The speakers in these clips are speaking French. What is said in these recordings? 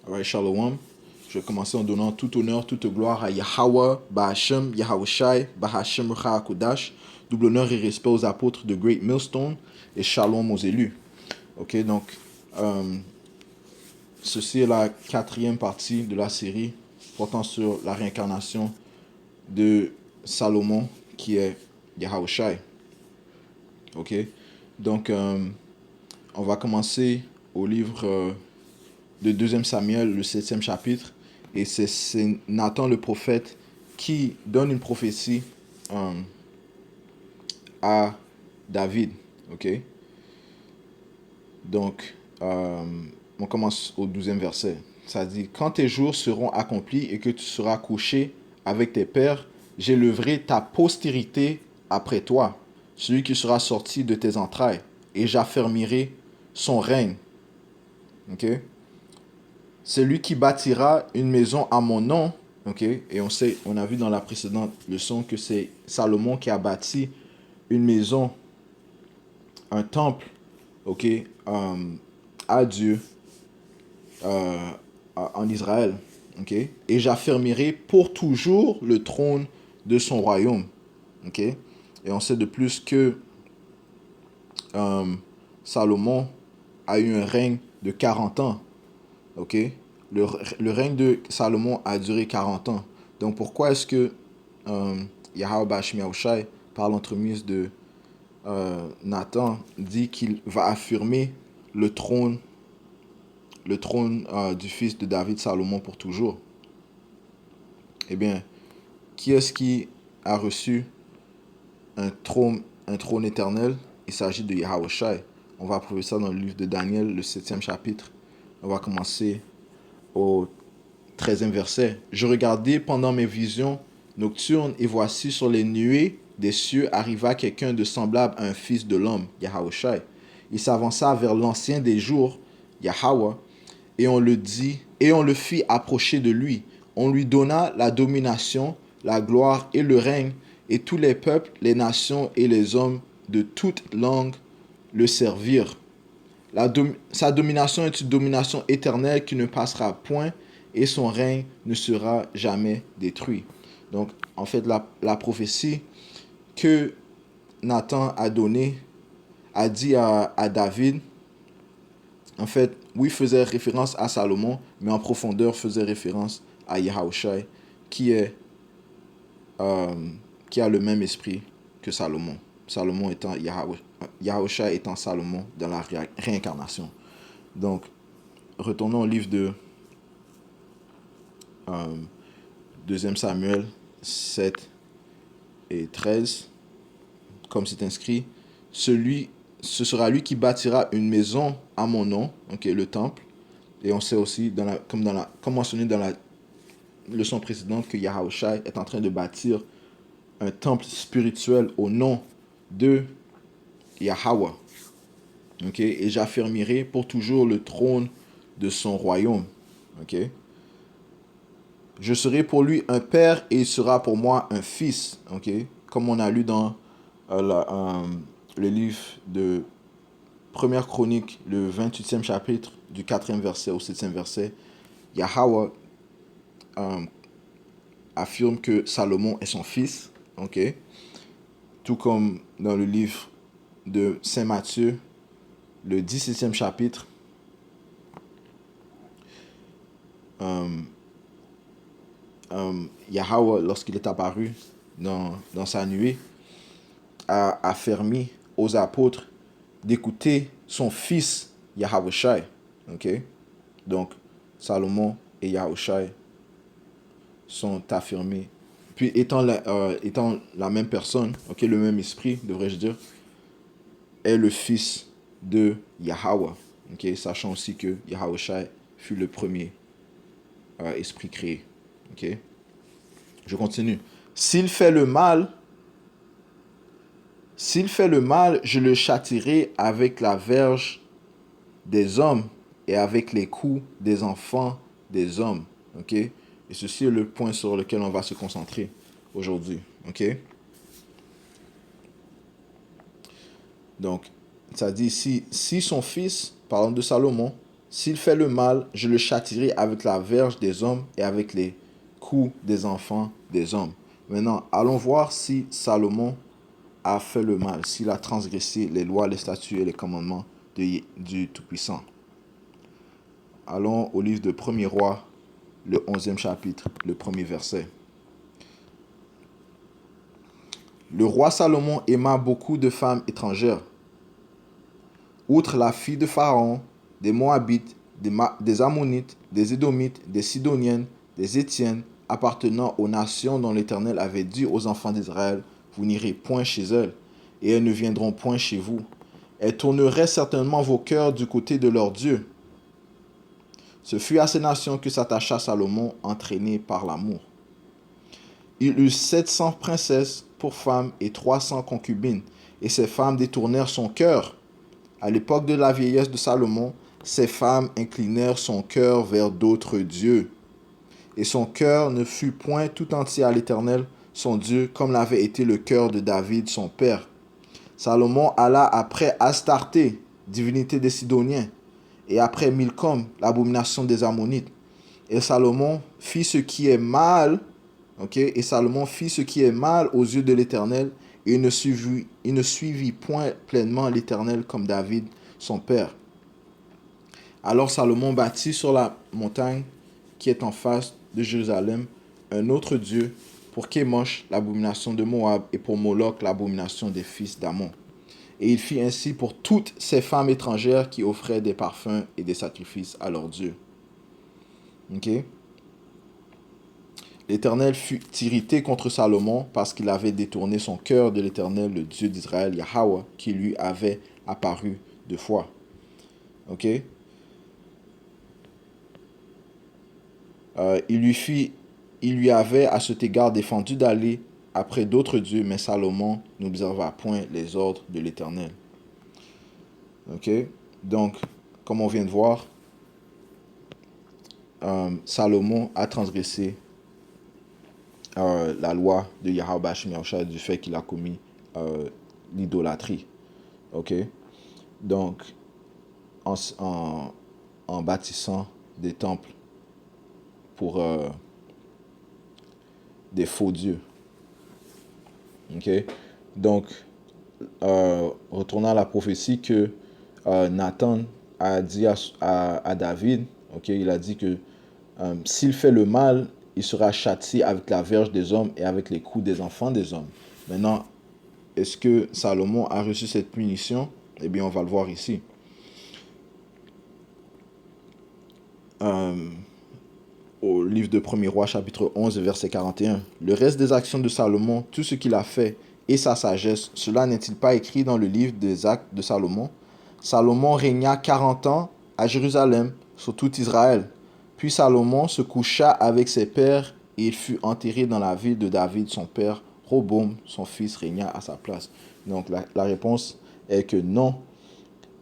Alright, Shalom. Je vais commencer en donnant tout honneur, toute gloire à Yahweh, Bahashem, Yahawashi, Bahashem Rucha HaKodash. Double honneur et respect aux apôtres de Great Millstone et Shalom aux élus. Ok, donc, ceci est la quatrième partie de la série portant sur la réincarnation de Salomon, qui est Yahawashi. Ok, donc, on va commencer au livre de 2 Samuel, le 7e chapitre. Et c'est Nathan le prophète qui donne une prophétie à David. Ok. Donc, on commence au 12e verset. Ça dit, quand tes jours seront accomplis et que tu seras couché avec tes pères, j'élèverai ta postérité après toi, celui qui sera sorti de tes entrailles, et j'affermirai son règne. Ok. C'est lui qui bâtira une maison à mon nom. Ok. Et on a vu dans la précédente leçon que c'est Salomon qui a bâti une maison, un temple, ok, à Dieu en Israël. Ok. Et j'affermirai pour toujours le trône de son royaume. Ok. Et on sait de plus que Salomon a eu un règne de 40 ans. Ok. Le règne de Salomon a duré 40 ans. Donc pourquoi est-ce que Yahweh Bashim Yahushai, par l'entremise de Nathan, dit qu'il va affirmer le trône du fils de David, Salomon, pour toujours? Eh bien, qui est-ce qui a reçu un trône éternel? Il s'agit de Yahushai. On va prouver ça dans le livre de Daniel, le 7e chapitre. On va commencer au 13e verset. Je regardais pendant mes visions nocturnes et voici sur les nuées des cieux arriva quelqu'un de semblable à un fils de l'homme, Yahushai. Il s'avança vers l'ancien des jours, Yahweh, et on le fit approcher de lui. On lui donna la domination, la gloire et le règne, et tous les peuples, les nations et les hommes de toute langue le servirent. Sa domination est une domination éternelle qui ne passera point et son règne ne sera jamais détruit. Donc, en fait, la prophétie que Nathan a donnée, a dit à David, en fait, oui, faisait référence à Salomon, mais en profondeur faisait référence à Yahushai, qui est qui a le même esprit que Salomon. Salomon étant Yahushai étant Salomon dans la réincarnation. Donc, retournons au livre de 2 Samuel 7 et 13. Comme c'est inscrit, ce sera lui qui bâtira une maison à mon nom, okay, le temple. Et on sait aussi, comme mentionné dans la leçon précédente, que Yahushai est en train de bâtir un temple spirituel au nom de Yahweh. Okay? Et j'affermirai pour toujours le trône de son royaume. Okay? Je serai pour lui un père et il sera pour moi un fils. Okay? Comme on a lu dans le livre de Première Chronique, le 28e chapitre, du 4e verset au 7e verset, Yahweh affirme que Salomon est son fils. Okay? Tout comme dans le livre de Saint Matthieu, le 17e chapitre, Yahweh, lorsqu'il est apparu dans sa nuée, a affermi aux apôtres d'écouter son fils Yahushai. Okay? Donc, Salomon et Yahushai sont affirmés. Puis, étant la même personne, okay, le même esprit, devrais-je dire, est le fils de Yahweh. Okay? Sachant aussi que Yahushai fut le premier esprit créé. Okay? Je continue. S'il fait le mal, je le châtierai avec la verge des hommes et avec les coups des enfants des hommes. Ok? Et ceci est le point sur lequel on va se concentrer aujourd'hui. Ok? Donc, ça dit si son fils, parlant de Salomon, S'il fait le mal, je le châtierai avec la verge des hommes et avec les coups des enfants des hommes. Maintenant, allons voir si Salomon a fait le mal, s'il a transgressé les lois, les statuts et les commandements du Tout-Puissant. Allons au livre de 1er roi, le 11e chapitre, le 1er verset. Le roi Salomon aima beaucoup de femmes étrangères. Outre la fille de Pharaon, des Moabites, des Ammonites, des Édomites, des Sidoniennes, des Étiennes, appartenant aux nations dont l'Éternel avait dit aux enfants d'Israël, vous n'irez point chez elles, et elles ne viendront point chez vous. Elles tourneraient certainement vos cœurs du côté de leur Dieu. Ce fut à ces nations que s'attacha Salomon, entraîné par l'amour. Il eut 700 princesses pour femmes et 300 concubines, et ces femmes détournèrent son cœur. À l'époque de la vieillesse de Salomon, ces femmes inclinèrent son cœur vers d'autres dieux. Et son cœur ne fut point tout entier à l'Éternel, son Dieu, comme l'avait été le cœur de David, son père. Salomon alla après Astarté, divinité des Sidoniens, et après Milcom, l'abomination des Ammonites. Et Salomon fit ce qui est mal, et Salomon fit ce qui est mal aux yeux de l'Éternel, et il ne suivit point pleinement l'Éternel comme David, son père. Alors Salomon bâtit sur la montagne qui est en face de Jérusalem un autre Dieu pour Kémosh, l'abomination de Moab, et pour Moloch, l'abomination des fils d'Ammon. Et il fit ainsi pour toutes ces femmes étrangères qui offraient des parfums et des sacrifices à leur Dieu. L'Éternel fut irrité contre Salomon parce qu'il avait détourné son cœur de l'Éternel, le Dieu d'Israël, Yahweh, qui lui avait apparu 2 fois. Il lui avait à cet égard défendu d'aller après d'autres dieux, mais Salomon n'observa point les ordres de l'Éternel. Donc, comme on vient de voir, Salomon a transgressé la loi de Yahweh Bashim Yahushua du fait qu'il a commis l'idolâtrie. Donc, en bâtissant des temples pour des faux dieux. Donc, retournant à la prophétie que Nathan a dit à David, il a dit que s'il fait le mal, il sera châtié avec la verge des hommes et avec les coups des enfants des hommes. Maintenant, est-ce que Salomon a reçu cette punition? Eh bien, on va le voir ici. Au livre de 1er roi, chapitre 11, verset 41. Le reste des actions de Salomon, tout ce qu'il a fait et sa sagesse, cela n'est-il pas écrit dans le livre des actes de Salomon? Salomon régna 40 ans à Jérusalem, sur tout Israël. Puis Salomon se coucha avec ses pères et il fut enterré dans la ville de David, son père. Roboam, son fils, régna à sa place. Donc la réponse est que non,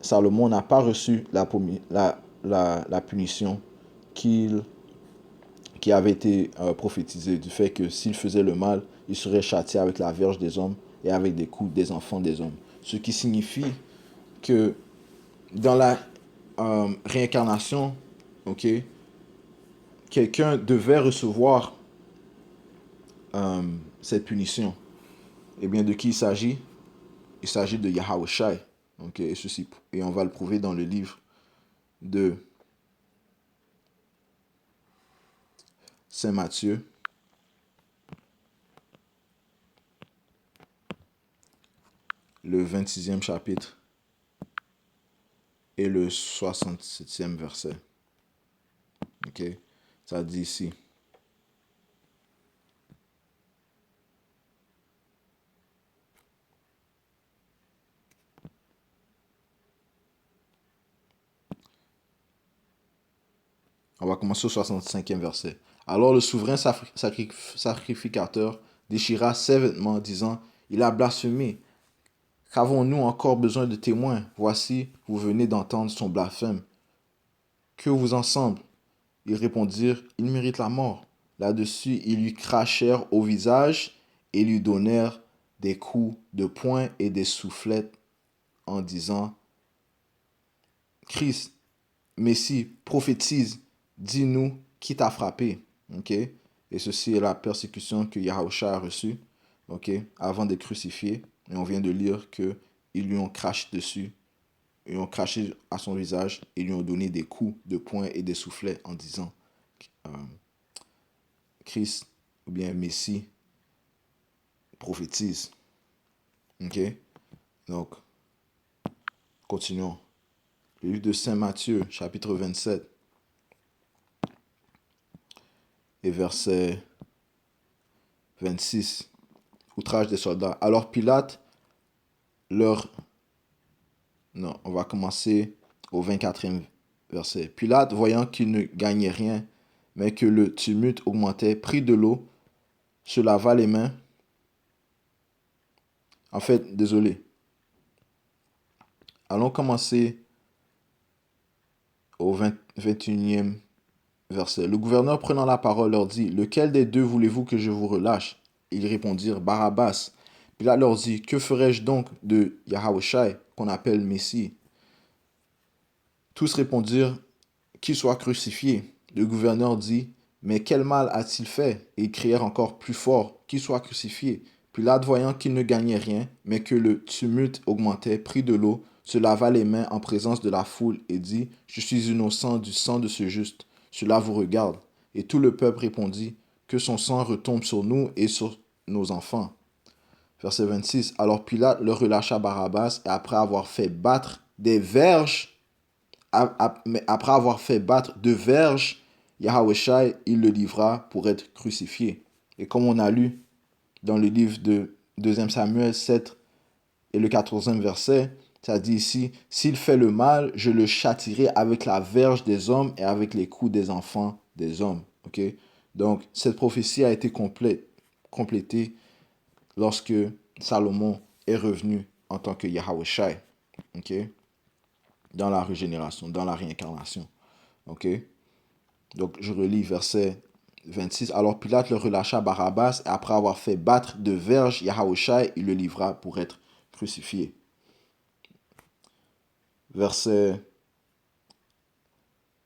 Salomon n'a pas reçu la punition qui avait été prophétisée du fait que s'il faisait le mal, il serait châtié avec la verge des hommes et avec des coups des enfants des hommes. Ce qui signifie que dans la réincarnation, quelqu'un devait recevoir cette punition. Et bien, de qui il s'agit? Il s'agit de Yahushua. Et on va le prouver dans le livre de Saint Matthieu. Le 26e chapitre et le 67e verset. Ça dit ici. On va commencer au 65e verset. Alors le souverain sacrificateur déchira ses vêtements, disant, il a blasphémé. Qu'avons-nous encore besoin de témoins? Voici, vous venez d'entendre son blasphème. Que vous en semble? Ils répondirent, il mérite la mort. Là-dessus, ils lui crachèrent au visage et lui donnèrent des coups de poing et des soufflettes en disant, Christ, Messie, prophétise, dis-nous qui t'a frappé. Ok? Et ceci est la persécution que Yahusha a reçue, ok, avant d'être crucifié. Et on vient de lire qu'ils lui ont craché dessus, ils ont craché à son visage et lui ont donné des coups de poing et des soufflets en disant euh, Christ ou bien Messie prophétise. Ok? Donc, continuons. Le livre de Saint Matthieu, chapitre 27, et verset 26. Outrage des soldats. Alors Pilate leur... Non, on va commencer au 24e verset. Pilate, voyant qu'il ne gagnait rien, mais que le tumulte augmentait, prit de l'eau, se lava les mains. En fait, désolé. Allons commencer au 21e verset. Le gouverneur prenant la parole leur dit, lequel des deux voulez-vous que je vous relâche? Ils répondirent, Barabbas. Pilate leur dit, que ferais-je donc de Yahushua, qu'on appelle Messie? Tous répondirent, qu'il soit crucifié. Le gouverneur dit, mais quel mal a-t-il fait? Et ils crièrent encore plus fort, qu'il soit crucifié. Pilate, voyant qu'il ne gagnait rien, mais que le tumulte augmentait, prit de l'eau, se lava les mains en présence de la foule et dit, je suis innocent du sang de ce juste. Cela vous regarde. Et tout le peuple répondit, que son sang retombe sur nous et sur nos enfants. Verset 26. Alors Pilate leur relâcha Barabbas et après avoir fait battre des verges, mais après avoir fait battre de verges, Yahushua, il le livra pour être crucifié. Et comme on a lu dans le livre de 2 Samuel 7 et le 14e verset, ça dit ici, s'il fait le mal, je le châtirai avec la verge des hommes et avec les coups des enfants des hommes. Okay? Donc, cette prophétie a été complétée lorsque Salomon est revenu en tant que Yahushua. Okay? Dans la régénération, dans la réincarnation. Ok? Donc, je relis verset 26. Alors Pilate le relâcha Barabbas et après avoir fait battre de verges Yahushua, il le livra pour être crucifié. Verset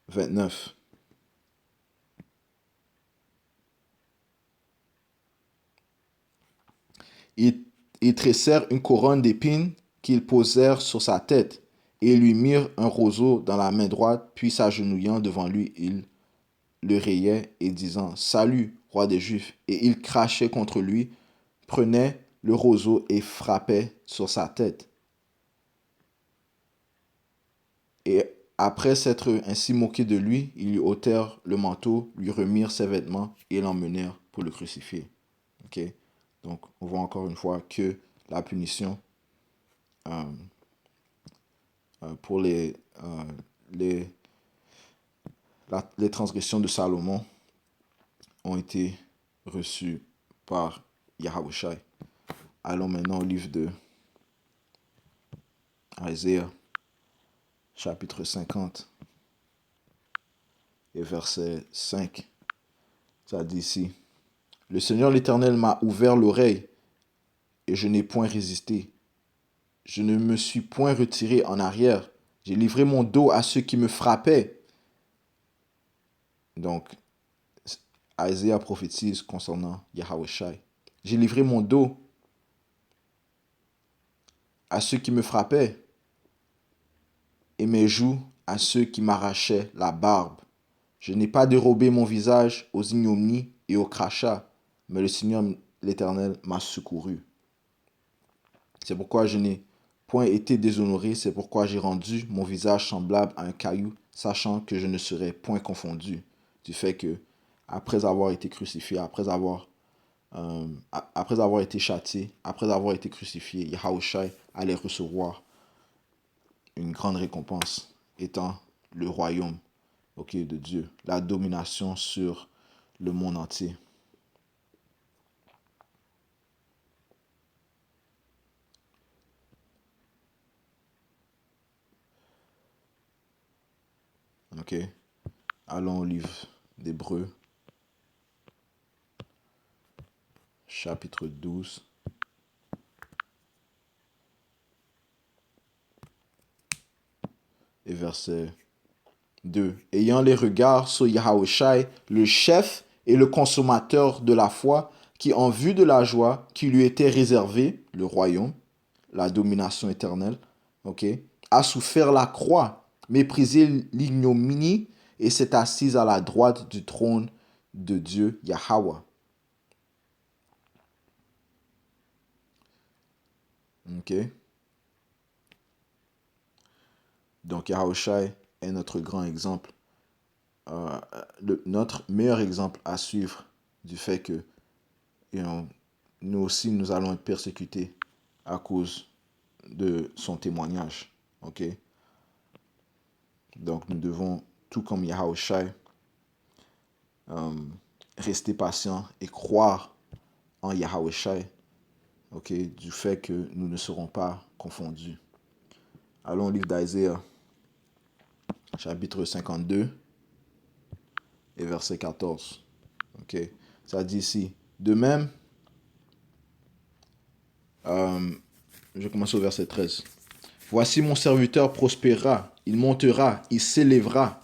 29. Ils tressèrent une couronne d'épines qu'ils posèrent sur sa tête et lui mirent un roseau dans la main droite, puis s'agenouillant devant lui, ils le rayaient et disant, Salut, roi des Juifs. Et ils crachaient contre lui, prenaient le roseau et frappaient sur sa tête. Et après s'être ainsi moqué de lui, ils lui ôtèrent le manteau, lui remirent ses vêtements et l'emmenèrent pour le crucifier. Okay? Donc, on voit encore une fois que la punition euh, pour les, les transgressions de Salomon ont été reçues par Yahushua. Allons maintenant au livre de Isaïe, chapitre 50 et verset 5. Ça dit ici, le Seigneur l'Éternel m'a ouvert l'oreille et je n'ai point résisté. Je ne me suis point retiré en arrière. J'ai livré mon dos à ceux qui me frappaient. Donc, Isaïe prophétise concernant Yahushua. J'ai livré mon dos à ceux qui me frappaient et mes joues à ceux qui m'arrachaient la barbe. Je n'ai pas dérobé mon visage aux ignominies et aux crachats, mais le Seigneur l'Éternel m'a secouru. C'est pourquoi je n'ai point été déshonoré, c'est pourquoi j'ai rendu mon visage semblable à un caillou, sachant que je ne serai point confondu. Du fait que, après avoir été crucifié, après avoir été châtié, après avoir été crucifié, Yahushua allait recevoir une grande récompense, étant le royaume, de Dieu, la domination sur le monde entier. Ok? Allons au livre d'Hébreux, chapitre 12. Et verset 2. Ayant les regards sur Yahushai, le chef et le consommateur de la foi, qui en vue de la joie qui lui était réservée, le royaume, la domination éternelle, ok, a souffert la croix, méprisé l'ignominie et s'est assise à la droite du trône de Dieu Yahweh. Ok. Donc Yahushai est notre grand exemple, notre meilleur exemple à suivre du fait que nous aussi nous allons être persécutés à cause de son témoignage. Ok. Donc nous devons, tout comme Yahushai, rester patient et croire en Yahushai, ok, du fait que nous ne serons pas confondus. Allons au livre d'Isaiah, chapitre 52 et verset 14. Ok, ça dit ici, de même, je commence au verset 13. Voici mon serviteur prospérera, il montera, il s'élèvera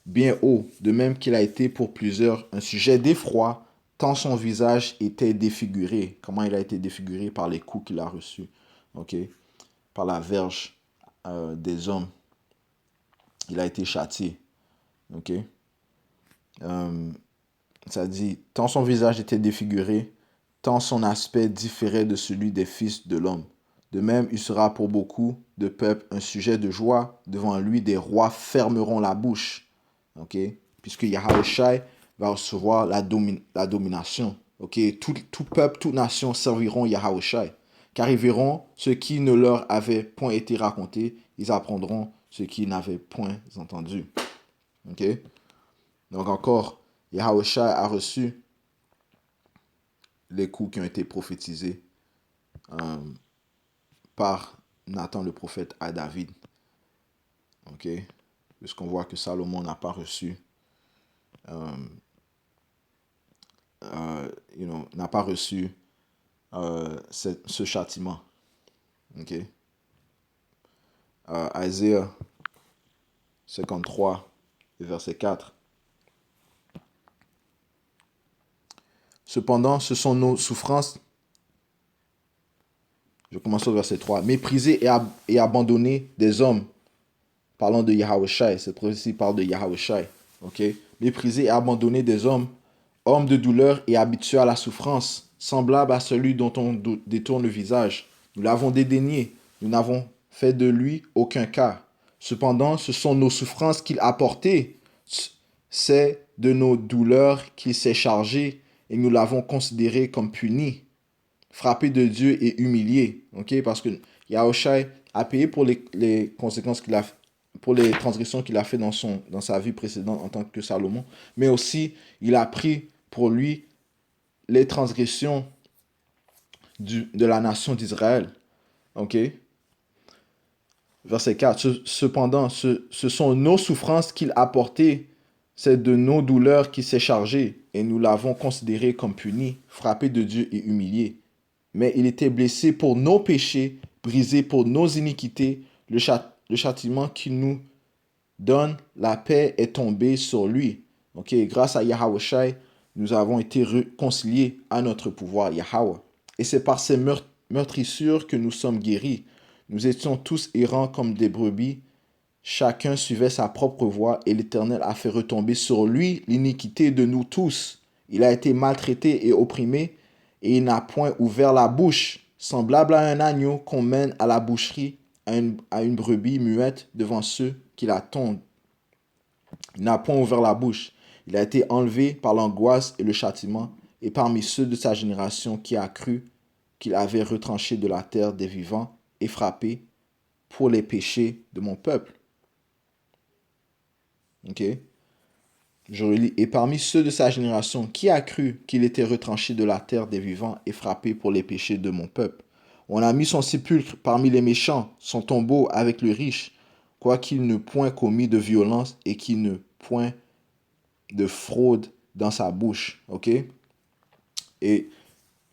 bien haut, de même qu'il a été pour plusieurs un sujet d'effroi, tant son visage était défiguré. Comment il a été défiguré? Par les coups qu'il a reçus, ok, par la verge des hommes. Il a été châtié, ok. Ça dit, tant son visage était défiguré, tant son aspect différait de celui des fils de l'homme. De même, il sera pour beaucoup de peuples un sujet de joie. Devant lui, des rois fermeront la bouche. Ok? Puisque Yahushai va recevoir la domination. Ok? Tout peuple, toute nation serviront Yahushai. Car ils verront ce qui ne leur avait point été raconté. Ils apprendront ce qu'ils n'avaient point entendu. Ok? Donc encore, Yahushai a reçu les coups qui ont été prophétisés par Nathan le prophète à David. Ok, puisqu'on voit que Salomon n'a pas reçu, n'a pas reçu ce châtiment. Ok, Isaiah 53, verset 4. Cependant, ce sont nos souffrances. Je commence au verset 3. Méprisés et abandonnés des hommes. Parlant de Yahushai, cette prophétie parle de Yahushai. Ok, méprisés et abandonnés des hommes, hommes de douleur et habitués à la souffrance, semblable à celui dont on détourne le visage. Nous l'avons dédaigné, nous n'avons fait de lui aucun cas. Cependant, ce sont nos souffrances qu'il a portées, c'est de nos douleurs qu'il s'est chargé, et nous l'avons considéré comme puni, frappé de Dieu et humilié. Ok, parce que Yahushai a payé pour les conséquences qu'il a, pour les transgressions qu'il a fait dans sa vie précédente en tant que Salomon, mais aussi il a pris pour lui les transgressions de la nation d'Israël. Ok? Verset 4. Cependant, ce sont nos souffrances qu'il a portées, c'est de nos douleurs qu'il s'est chargé, et nous l'avons considéré comme puni, frappé de Dieu et humilié. Mais il était blessé pour nos péchés, brisé pour nos iniquités. Le châtiment qui nous donne la paix est tombé sur lui. Ok, grâce à Yahushai, nous avons été réconciliés à notre pouvoir, Yahweh. Et c'est par ces meurtrissures que nous sommes guéris. Nous étions tous errants comme des brebis. Chacun suivait sa propre voie et l'Éternel a fait retomber sur lui l'iniquité de nous tous. Il a été maltraité et opprimé et il n'a point ouvert la bouche, semblable à un agneau qu'on mène à la boucherie, à une brebis muette devant ceux qui la tondent. Il n'a point ouvert la bouche. Il a été enlevé par l'angoisse et le châtiment, et parmi ceux de sa génération qui a cru qu'il avait retranché de la terre des vivants et frappé pour les péchés de mon peuple. Ok? Je relis. Et parmi ceux de sa génération qui a cru qu'il était retranché de la terre des vivants et frappé pour les péchés de mon peuple. On a mis son sépulcre parmi les méchants, son tombeau avec le riche, quoiqu'il ne point commis de violence et qu'il ne point de fraude dans sa bouche. Ok? Et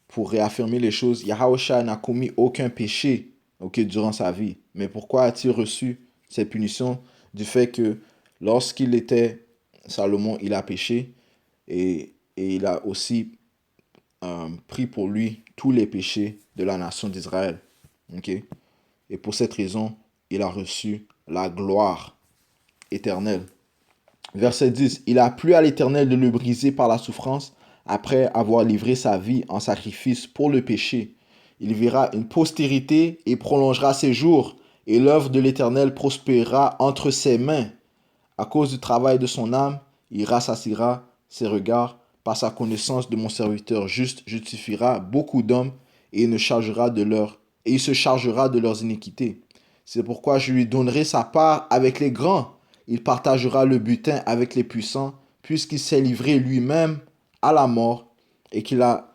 pour réaffirmer les choses, Yahushua n'a commis aucun péché, ok, durant sa vie. Mais pourquoi a-t-il reçu ces punitions? du fait que lorsqu'il était Salomon, il a péché et il a aussi pris pour lui tous les péchés de la nation d'Israël. Okay? Et pour cette raison, il a reçu la gloire éternelle. Verset 10. Il a plu à l'Éternel de le briser par la souffrance après avoir livré sa vie en sacrifice pour le péché. Il verra une postérité et prolongera ses jours, et l'œuvre de l'Éternel prospérera entre ses mains. À cause du travail de son âme, il rassasiera ses regards. Par sa connaissance de mon serviteur juste, justifiera beaucoup d'hommes et il se chargera de leurs iniquités. C'est pourquoi je lui donnerai sa part avec les grands. Il partagera le butin avec les puissants, puisqu'il s'est livré lui-même à la mort et qu'il a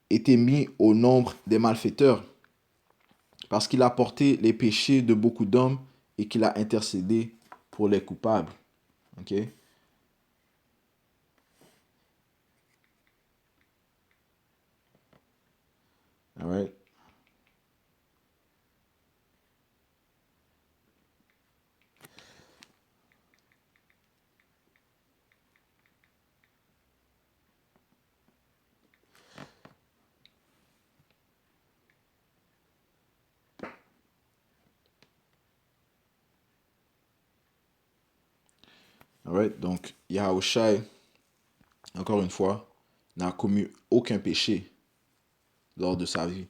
été mis au nombre des malfaiteurs, parce qu'il a porté les péchés de beaucoup d'hommes et qu'il a intercédé pour les coupables. OK? All right. All right. Donc, Yahushua, encore une fois, n'a commis aucun péché lors de sa vie.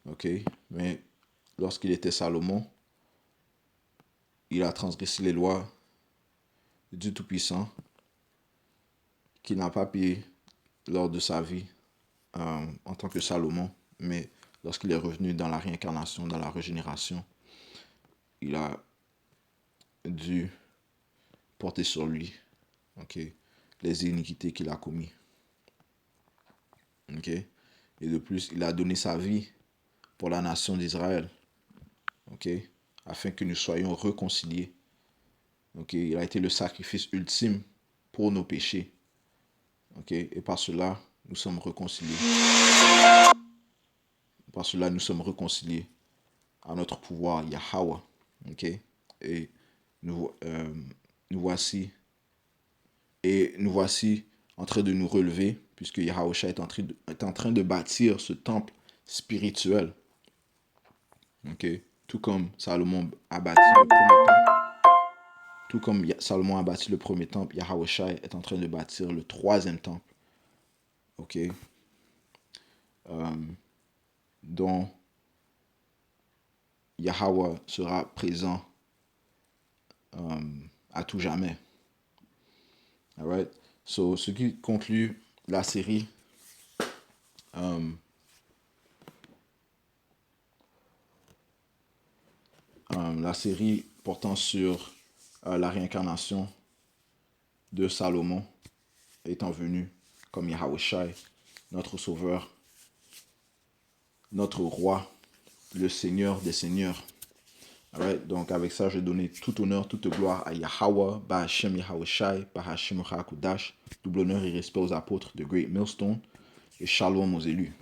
OK? Mais lorsqu'il était Salomon, il a transgressé les lois du Tout-Puissant qu'il n'a pas payé lors de sa vie en tant que Salomon, mais lorsqu'il est revenu dans la réincarnation, dans la régénération, il a dû porter sur lui, okay, les iniquités qu'il a commis. Okay? Et de plus, il a donné sa vie pour la nation d'Israël, okay, afin que nous soyons réconciliés. Okay? Il a été le sacrifice ultime pour nos péchés. Okay? Et par cela, nous sommes réconciliés. Par cela, nous sommes réconciliés à notre pouvoir, Yahweh. Okay? Et nous voici en train de nous relever, puisque Yahushua est en train de bâtir ce temple spirituel. Okay? Tout comme Salomon a bâti le premier temple. Tout comme Salomon a bâti le premier temple, Yahushua est en train de bâtir le troisième temple. Okay? Dont Yahweh sera présent à tout jamais. Alright? So, ce qui conclut la série portant sur la réincarnation de Salomon étant venu comme Yahushua, notre sauveur, notre roi, le Seigneur des seigneurs. Alright? Donc avec ça, je vais donner tout honneur, toute gloire à Yahweh, Bahashem Yahushua, Bahashem Hakudash, double honneur et respect aux apôtres de Great Millstone, et shalom aux élus.